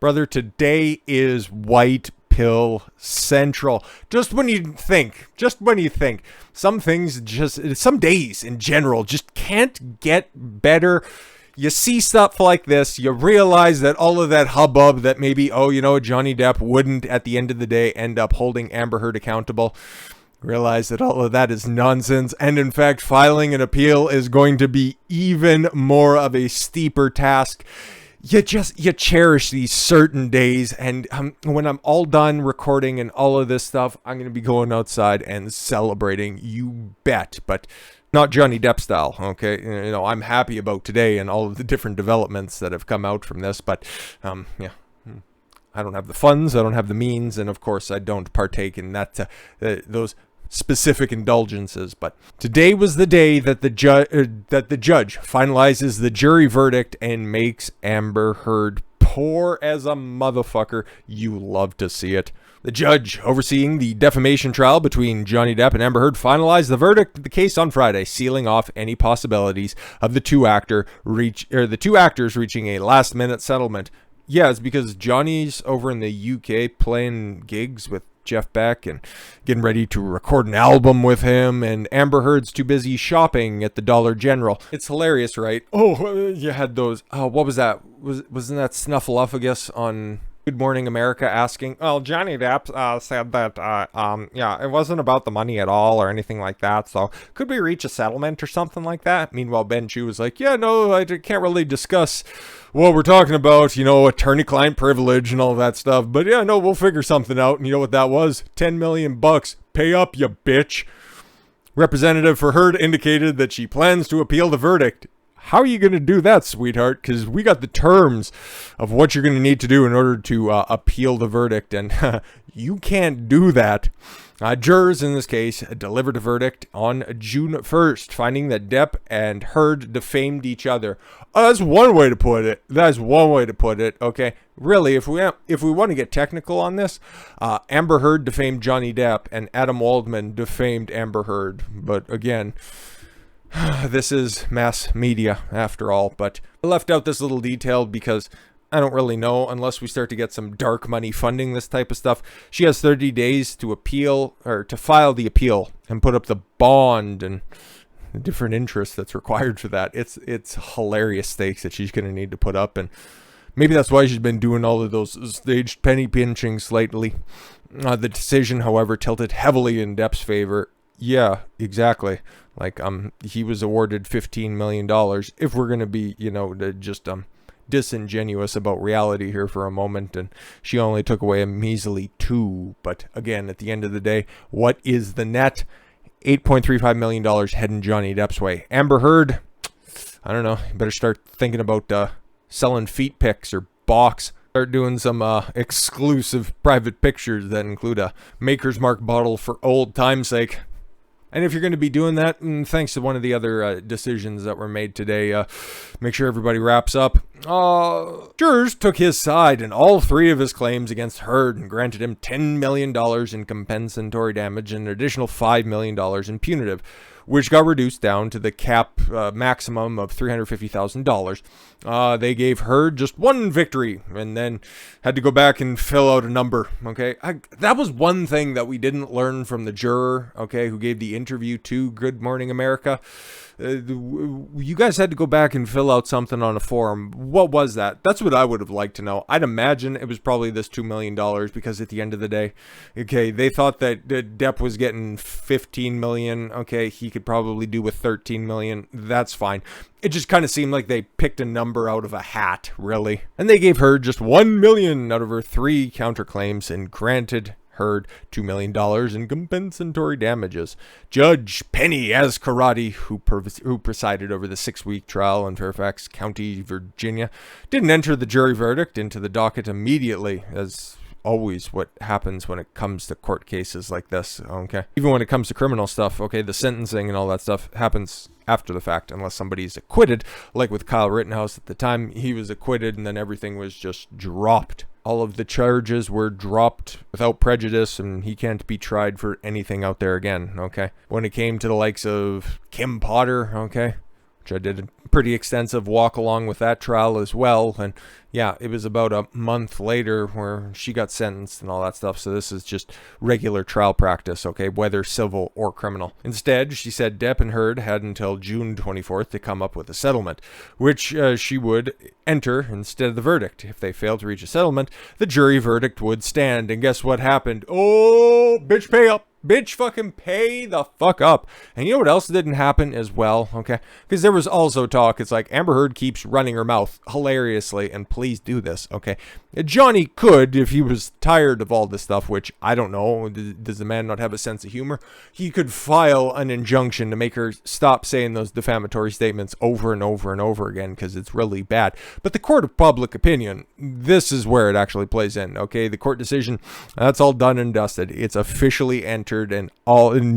Brother, today is white pill central. Just when you think, some things some days in general just can't get better. You see stuff like this, you realize that all of that hubbub that maybe, Johnny Depp wouldn't at the end of the day end up holding Amber Heard accountable. Realize that all of that is nonsense, and in fact, filing an appeal is going to be even more of a steeper task. You cherish these certain days, and when I'm all done recording and all of this stuff, I'm going to be going outside and celebrating, you bet, but not Johnny Depp style, okay? I'm happy about today and all of the different developments that have come out from this, but I don't have the funds, I don't have the means, and of course I don't partake in those specific indulgences. But today was the day that the judge finalizes the jury verdict and makes Amber Heard poor as a motherfucker. You love to see it. The judge overseeing the defamation trial between Johnny Depp and Amber Heard finalized the verdict of the case on Friday, sealing off any possibilities of the two actors reaching a last-minute settlement. Yeah, it's because Johnny's over in the UK playing gigs with Jeff Beck and getting ready to record an album with him, and Amber Heard's too busy shopping at the Dollar General. It's hilarious, right? You had those, what was that? Wasn't that Snuffleupagus on Good Morning America asking, Johnny Depp said that, it wasn't about the money at all or anything like that, so could we reach a settlement or something like that? Meanwhile, Ben Chu was like, I can't really discuss what we're talking about, attorney-client privilege and all that stuff, but we'll figure something out. And you know what that was? $10 million. Pay up, you bitch. Representative for Heard indicated that she plans to appeal the verdict. How are you going to do that, sweetheart? Because we got the terms of what you're going to need to do in order to appeal the verdict, and you can't do that. Jurors in this case delivered a verdict on June 1st, finding that Depp and Heard defamed each other. That's one way to put it. Okay, really, if we want to get technical on this, Amber Heard defamed Johnny Depp, and Adam Waldman defamed Amber Heard. But again, this is mass media after all. But I left out this little detail because I don't really know unless we start to get some dark money funding this type of stuff. She has 30 days to appeal, or to file the appeal and put up the bond and the different interest that's required for that. It's hilarious stakes that she's going to need to put up, and maybe that's why she's been doing all of those staged penny pinchings lately. The decision, however, tilted heavily in Depp's favor. Yeah, exactly. Like, he was awarded $15 million. If we're going to be, just disingenuous about reality here for a moment, and she only took away a measly $2. But again, at the end of the day, what is the net? $8.35 million heading Johnny Depp's way. Amber Heard, I don't know, you better start thinking about selling feet pics or box. Start doing some exclusive private pictures that include a Maker's Mark bottle for old time's sake. And if you're going to be doing that, thanks to one of the other decisions that were made today, make sure everybody wraps up. Jurors took his side in all three of his claims against Heard and granted him $10 million in compensatory damage and an additional $5 million in punitive, which got reduced down to the cap maximum of $350,000. They gave Heard just one victory and then had to go back and fill out a number, okay? That was one thing that we didn't learn from the juror, okay, who gave the interview to Good Morning America. You guys had to go back and fill out something on a form. What was that? That's what I would have liked to know. I'd imagine it was probably this $2 million because at the end of the day, okay, they thought that Depp was getting $15 million. Okay, he could probably do with $13 million. That's fine. It just kind of seemed like they picked a number out of a hat, really. And they gave her just $1 million out of her 3 counterclaims and granted Heard $2 million in compensatory damages. Judge Penny Ascarati, who presided over the 6-week trial in Fairfax County, Virginia, didn't enter the jury verdict into the docket immediately, as always what happens when it comes to court cases like this, okay? Even when it comes to criminal stuff, okay, the sentencing and all that stuff happens after the fact, unless somebody's acquitted, like with Kyle Rittenhouse at the time. He was acquitted and then everything was just dropped. All of the charges were dropped without prejudice, and he can't be tried for anything out there again, okay? When it came to the likes of Kim Potter, okay, which I did a pretty extensive walk along with that trial as well. And yeah, it was about a month later where she got sentenced and all that stuff. So this is just regular trial practice, okay, whether civil or criminal. Instead, she said Depp and Heard had until June 24th to come up with a settlement, which she would enter instead of the verdict. If they failed to reach a settlement, the jury verdict would stand. And guess what happened? Oh, bitch, pay up. Bitch, fucking pay the fuck up. And you know what else didn't happen as well, okay? Because there was also talk, it's like Amber Heard keeps running her mouth hilariously, and please do this, okay? Johnny could, if he was tired of all this stuff, which I don't know, does the man not have a sense of humor? He could file an injunction to make her stop saying those defamatory statements over and over and over again, because it's really bad. But the court of public opinion, this is where it actually plays in, okay? The court decision, that's all done and dusted. It's officially entered. And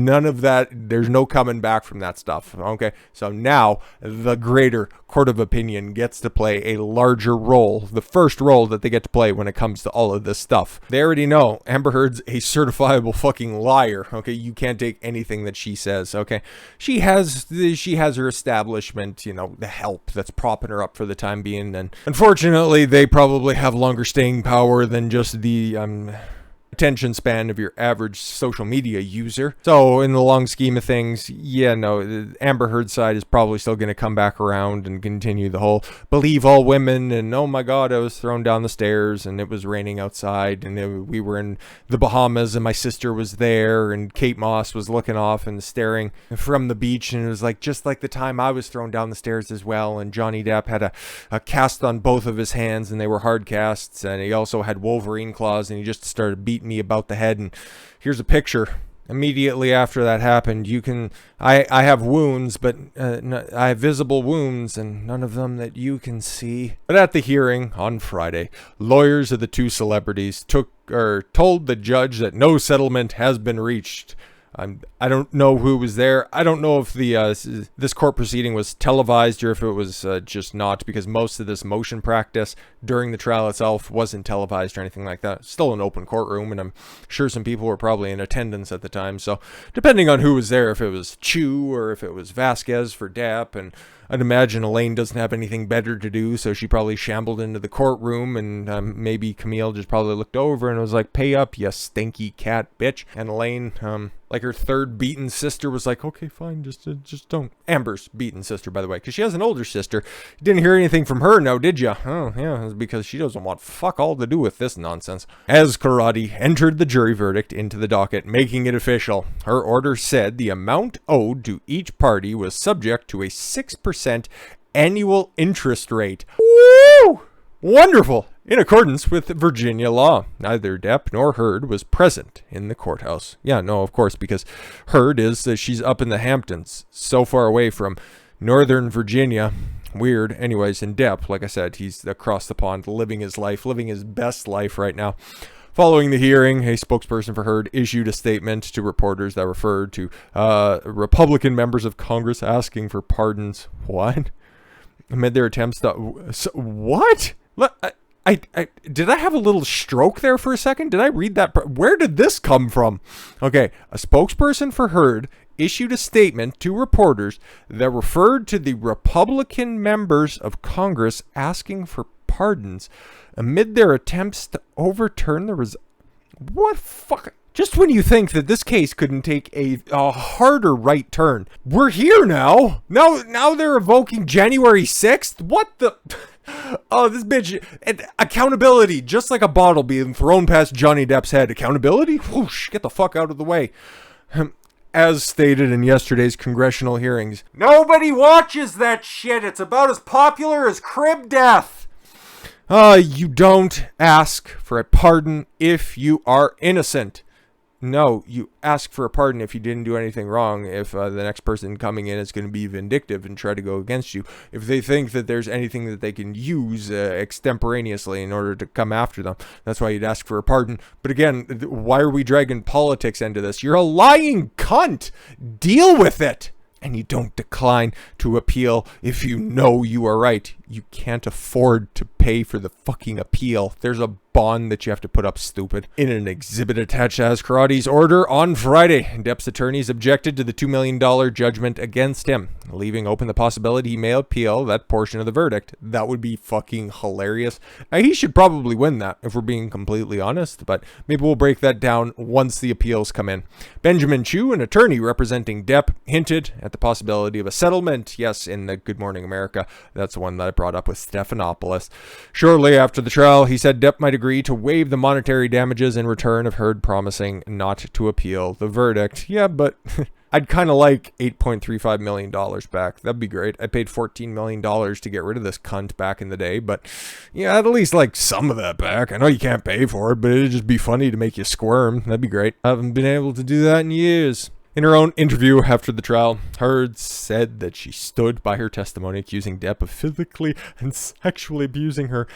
none of that, there's no coming back from that stuff, okay? So now the greater court of opinion gets to play a larger role, the first role that they get to play when it comes to all of this stuff. They already know Amber Heard's a certifiable fucking liar, okay? You can't take anything that she says, okay? She has her establishment, you know, the help that's propping her up for the time being, and unfortunately they probably have longer staying power than just the attention span of your average social media user. So in the long scheme of things, yeah, no, the Amber Heard side is probably still going to come back around and continue the whole believe all women and oh my god, I was thrown down the stairs and it was raining outside and we were in the Bahamas and my sister was there and Kate Moss was looking off and staring from the beach, and it was like just like the time I was thrown down the stairs as well. And Johnny Depp had a cast on both of his hands and they were hard casts, and he also had Wolverine claws and he just started beating me about the head. And here's a picture immediately after that happened. I have wounds, but I have visible wounds and none of them that you can see. But at the hearing on Friday, lawyers of the two celebrities told the judge that no settlement has been reached. I don't know who was there. I don't know if this court proceeding was televised or if it was just not, because most of this motion practice during the trial itself wasn't televised or anything like that. Still an open courtroom, and I'm sure some people were probably in attendance at the time. So depending on who was there, if it was Chu or if it was Vasquez for Depp, and I'd imagine Elaine doesn't have anything better to do, so she probably shambled into the courtroom, and maybe Camille just probably looked over and was like, pay up, you stinky cat bitch. And Elaine, like her third beaten sister, was like, okay, fine, just don't. Amber's beaten sister, by the way, because she has an older sister. You didn't hear anything from her, no, did you? Oh, yeah, it's because she doesn't want fuck all to do with this nonsense. As Karate entered the jury verdict into the docket, making it official, her order said the amount owed to each party was subject to a 6% annual interest rate. Woo! Wonderful! In accordance with Virginia law, neither Depp nor Heard was present in the courthouse. Yeah, no, of course, because Heard she's up in the Hamptons, so far away from Northern Virginia. Weird. Anyways, and Depp, like I said, he's across the pond, living his life, living his best life right now. Following the hearing, a spokesperson for Heard issued a statement to reporters that referred to Republican members of Congress asking for pardons. What? Amid their attempts to... What? Did I have a little stroke there for a second? Did I read that? Where did this come from? Okay, a spokesperson for Heard issued a statement to reporters that referred to the Republican members of Congress asking for pardons amid their attempts to overturn the result. What fuck? Just when you think that this case couldn't take a harder right turn, we're here now. Now they're evoking January 6th? What the... Oh, this bitch. Accountability, just like a bottle being thrown past Johnny Depp's head. Accountability? Whoosh, get the fuck out of the way. As stated in yesterday's congressional hearings, nobody watches that shit. It's about as popular as crib death. You don't ask for a pardon if you are innocent. No, you ask for a pardon if you didn't do anything wrong, if the next person coming in is going to be vindictive and try to go against you, if they think that there's anything that they can use extemporaneously in order to come after them. That's why you'd ask for a pardon. But again, why are we dragging politics into this? You're a lying cunt. Deal with it. And you don't decline to appeal if you know you are right. you can't afford to pay for the fucking appeal. There's a bond that you have to put up, stupid. In an exhibit attached as Karate's order on Friday, Depp's attorneys objected to the $2 million judgment against him, leaving open the possibility he may appeal that portion of the verdict. That would be fucking hilarious. He should probably win that, if we're being completely honest, but maybe we'll break that down once the appeals come in. Benjamin Chu, an attorney representing Depp, hinted at the possibility of a settlement. Yes, in the Good Morning America. That's the one that I brought up with Stephanopoulos. Shortly after the trial, he said Depp might agree to waive the monetary damages in return of Heard promising not to appeal the verdict. Yeah, but I'd kind of like $8.35 million back. That'd be great. I paid $14 million to get rid of this cunt back in the day, but yeah, I'd at least like some of that back. I know you can't pay for it, but it'd just be funny to make you squirm. That'd be great. I haven't been able to do that in years. In her own interview after the trial, Heard said that she stood by her testimony accusing Depp of physically and sexually abusing her.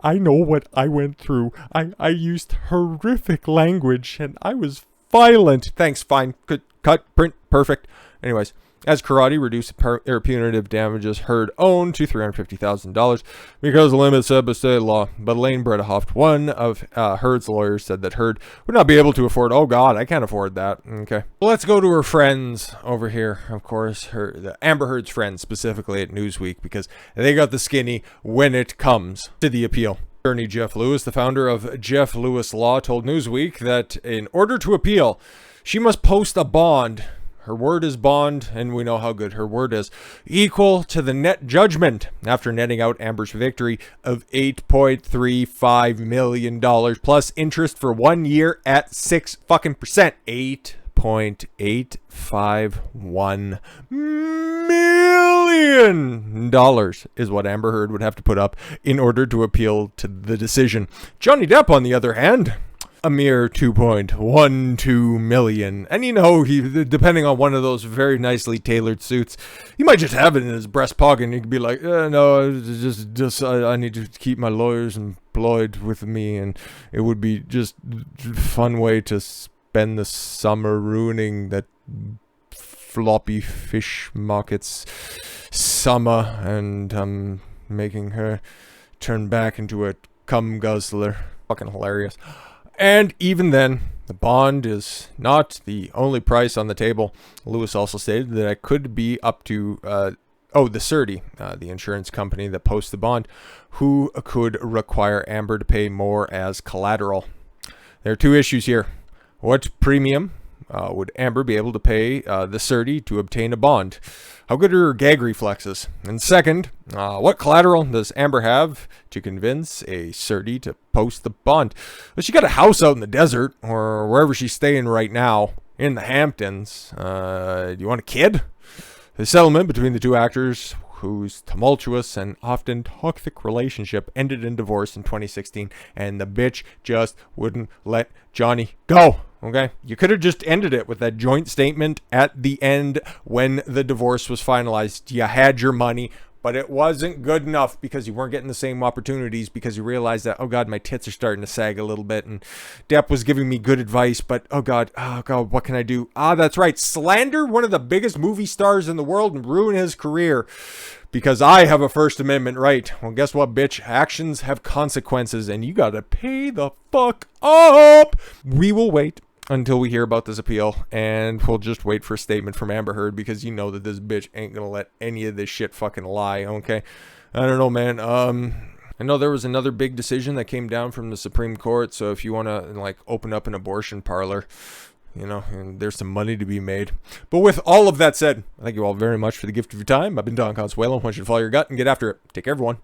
I know what I went through. I used horrific language and I was violent. Thanks, fine. Good. Cut, print, perfect. Anyways, as Karate reduced their punitive damages Heard owned to $350,000 because of limits set by state law. But Elaine Bredehoft, one of Heard's lawyers, said that Heard would not be able to afford. Oh God, I can't afford that. Okay, well, let's go to her friends over here. Of course, the Amber Heard's friends, specifically at Newsweek, because they got the skinny when it comes to the appeal. Attorney Jeff Lewis, the founder of Jeff Lewis Law, told Newsweek that in order to appeal, she must post a bond. Her word is bond, and we know how good her word is, equal to the net judgment after netting out Amber's victory of $8.35 million plus interest for 1 year at 6% $8.851 million is what Amber Heard would have to put up in order to appeal to the decision. Johnny Depp, on the other hand, a mere $2.12 million. And you know, he, depending on one of those very nicely tailored suits, he might just have it in his breast pocket and he could be like, no, just I need to keep my lawyers employed with me, and it would be just a fun way to spend the summer ruining that floppy fish market's summer and making her turn back into a cum guzzler. Fucking hilarious. And even then, the bond is not the only price on the table. Lewis also stated that it could be up to, the surety, the insurance company that posts the bond, who could require Amber to pay more as collateral. There are two issues here. What premium would Amber be able to pay the surety to obtain a bond? How good are her gag reflexes? And second, what collateral does Amber have to convince a surety to post the bond? Well, she got a house out in the desert, or wherever she's staying right now, in the Hamptons. Do you want a kid? The settlement between the two actors, whose tumultuous and often toxic relationship ended in divorce in 2016, and the bitch just wouldn't let Johnny go. Okay, you could have just ended it with that joint statement at the end when the divorce was finalized. You had your money, but it wasn't good enough because you weren't getting the same opportunities, because you realized that, oh God, my tits are starting to sag a little bit, and Depp was giving me good advice, but oh God, what can I do? That's right, slander one of the biggest movie stars in the world and ruin his career because I have a First Amendment right. Well, guess what, bitch? Actions have consequences, and you gotta pay the fuck up. We will wait until we hear about this appeal, and we'll just wait for a statement from Amber Heard, because you know that this bitch ain't gonna let any of this shit fucking lie, okay? I don't know, man. I know there was another big decision that came down from the Supreme Court, so if you want to, like, open up an abortion parlor, you know, and there's some money to be made. But with all of that said, thank you all very much for the gift of your time. I've been Don Consuelo. I want you to follow your gut and get after it. Take care, everyone.